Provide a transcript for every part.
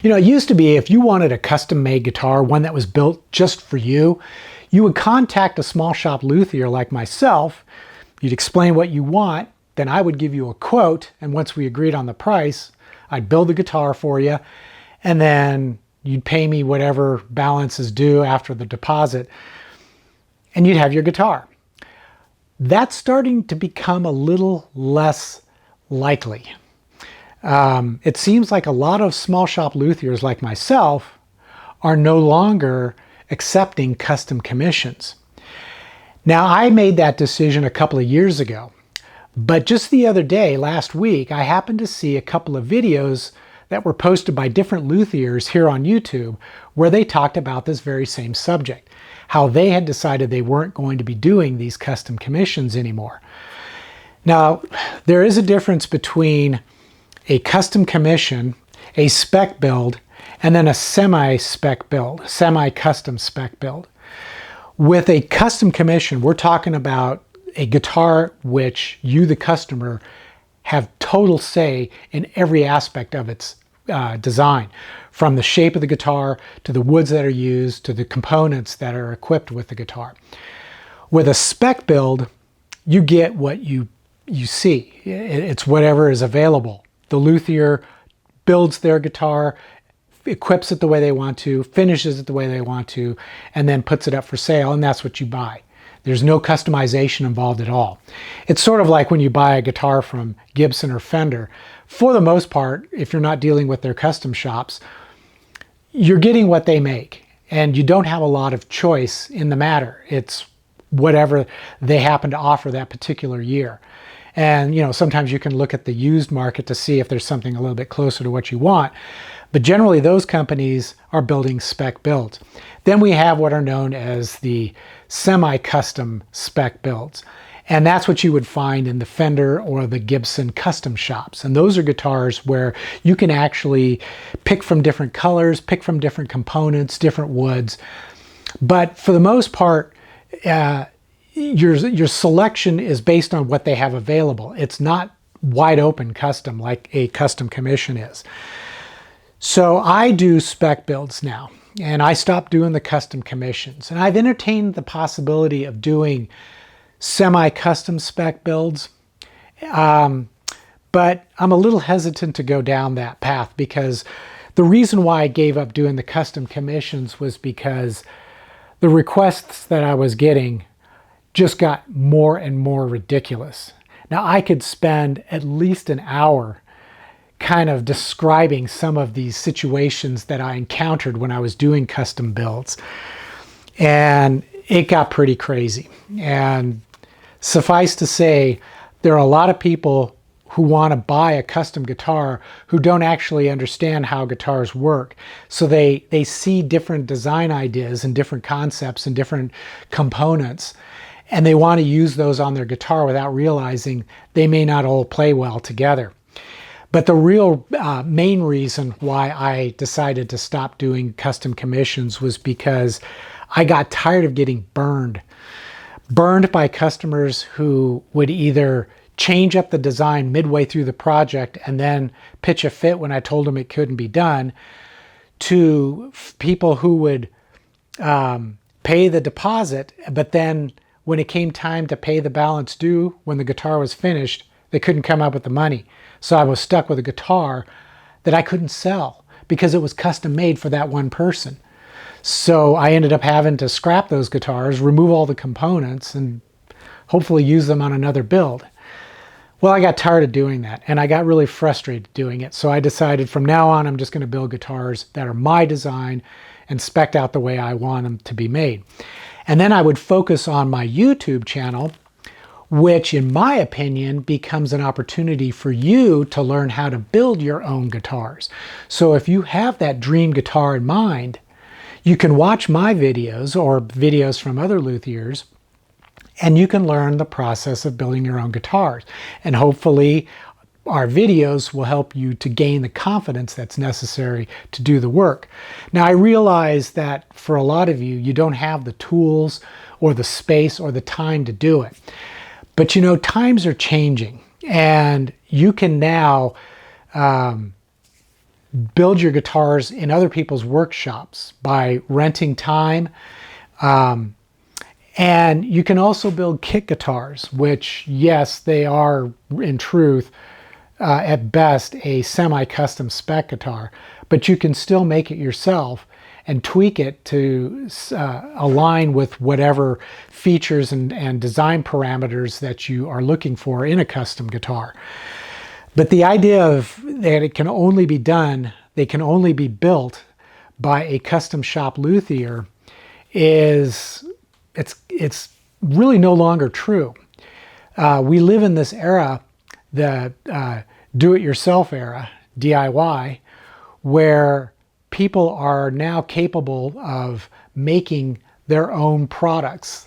You know, it used to be if you wanted a custom-made guitar, one that was built just for you, you would contact a small shop luthier like myself, you'd explain what you want, then I would give you a quote, and once we agreed on the price, I'd build the guitar for you, and then you'd pay me whatever balance is due after the deposit, and you'd have your guitar. That's starting to become a little less likely. It seems like a lot of small shop luthiers like myself are no longer accepting custom commissions. Now, I made that decision a couple of years ago, but just the other day, last week, I happened to see a couple of videos that were posted by different luthiers here on YouTube where they talked about this very same subject, how they had decided they weren't going to be doing these custom commissions anymore. Now, there is a difference between a custom commission, a spec build, and then a semi-spec build, semi-custom spec build. With a custom commission, we're talking about a guitar which you, the customer, have total say in every aspect of its design, from the shape of the guitar to the woods that are used to the components that are equipped with the guitar. With a spec build, you get what you see. It's whatever is available. The luthier builds their guitar, equips it the way they want to, finishes it the way they want to, and then puts it up for sale, and that's what you buy. There's no customization involved at all. It's sort of like when you buy a guitar from Gibson or Fender. For the most part, if you're not dealing with their custom shops, you're getting what they make, and you don't have a lot of choice in the matter. It's whatever they happen to offer that particular year. And, you know, sometimes you can look at the used market to see if there's something a little bit closer to what you want. But generally, those companies are building spec builds. Then we have what are known as the semi-custom spec builds. And that's what you would find in the Fender or the Gibson custom shops. And those are guitars where you can actually pick from different colors, pick from different components, different woods. But for the most part, your selection is based on what they have available. It's not wide open custom like a custom commission is. So I do spec builds now, and I stopped doing the custom commissions. And I've entertained the possibility of doing semi-custom spec builds, but I'm a little hesitant to go down that path, because the reason why I gave up doing the custom commissions was because the requests that I was getting just got more and more ridiculous. Now, I could spend at least an hour kind of describing some of these situations that I encountered when I was doing custom builds, and it got pretty crazy. And suffice to say, there are a lot of people who want to buy a custom guitar who don't actually understand how guitars work. So they see different design ideas and different concepts and different components, and they want to use those on their guitar without realizing they may not all play well together. But the real main reason why I decided to stop doing custom commissions was because I got tired of getting burned by customers who would either change up the design midway through the project and then pitch a fit when I told them it couldn't be done, to people who would pay the deposit, but then when it came time to pay the balance due when the guitar was finished, they couldn't come up with the money. So I was stuck with a guitar that I couldn't sell because it was custom made for that one person. So I ended up having to scrap those guitars, remove all the components, and hopefully use them on another build. Well, I got tired of doing that, and I got really frustrated doing it. So I decided from now on, I'm just going to build guitars that are my design and spec'd out the way I want them to be made. And then I would focus on my YouTube channel, which in my opinion becomes an opportunity for you to learn how to build your own guitars. So if you have that dream guitar in mind, you can watch my videos or videos from other luthiers, and you can learn the process of building your own guitars. And hopefully our videos will help you to gain the confidence that's necessary to do the work. Now, I realize that for a lot of you, you don't have the tools or the space or the time to do it. But you know, times are changing, and you can now build your guitars in other people's workshops by renting time. And you can also build kit guitars, which, yes, they are in truth, at best, a semi-custom spec guitar, but you can still make it yourself and tweak it to align with whatever features and design parameters that you are looking for in a custom guitar. But the idea of that it can only be done, they can only be built by a custom shop luthier is, it's really no longer true. We live in this era, the do-it-yourself era, DIY, where people are now capable of making their own products.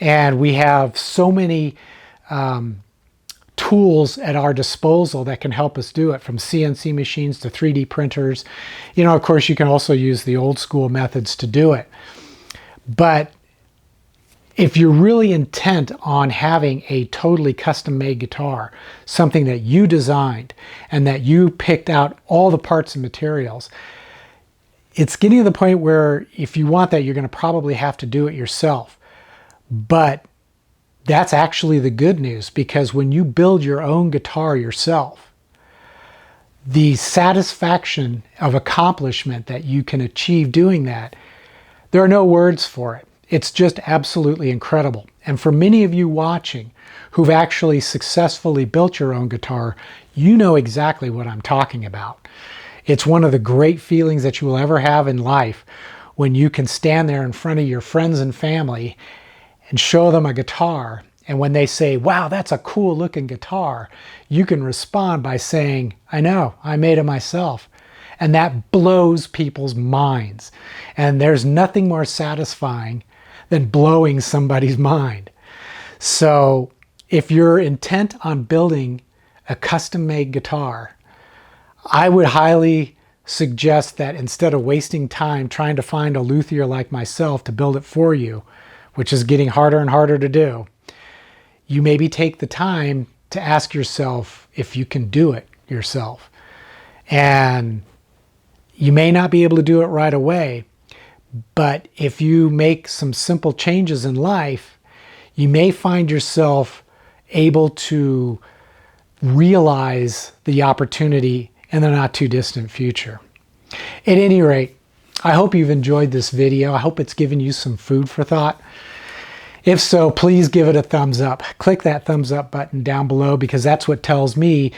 And we have so many tools at our disposal that can help us do it, from CNC machines to 3D printers. You know, of course, you can also use the old school methods to do it. But if you're really intent on having a totally custom-made guitar, something that you designed and that you picked out all the parts and materials, it's getting to the point where if you want that, you're going to probably have to do it yourself. But that's actually the good news, because when you build your own guitar yourself, the satisfaction of accomplishment that you can achieve doing that, there are no words for it. It's just absolutely incredible. And for many of you watching who've actually successfully built your own guitar, you know exactly what I'm talking about. It's one of the great feelings that you will ever have in life when you can stand there in front of your friends and family and show them a guitar. And when they say, wow, that's a cool looking guitar, you can respond by saying, I know, I made it myself. And that blows people's minds. And there's nothing more satisfying than blowing somebody's mind. So if you're intent on building a custom-made guitar, I would highly suggest that instead of wasting time trying to find a luthier like myself to build it for you, which is getting harder and harder to do, you maybe take the time to ask yourself if you can do it yourself. And you may not be able to do it right away, but if you make some simple changes in life, you may find yourself able to realize the opportunity in the not too distant future. At any rate, I hope you've enjoyed this video. I hope it's given you some food for thought. If so, please give it a thumbs up. Click that thumbs up button down below, because that's what tells me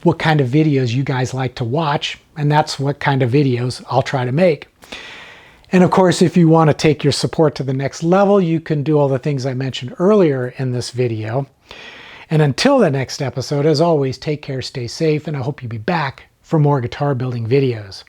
what kind of videos you guys like to watch, and that's what kind of videos I'll try to make. And of course, if you want to take your support to the next level, you can do all the things I mentioned earlier in this video. And until the next episode, as always, take care, stay safe, and I hope you'll be back for more guitar building videos.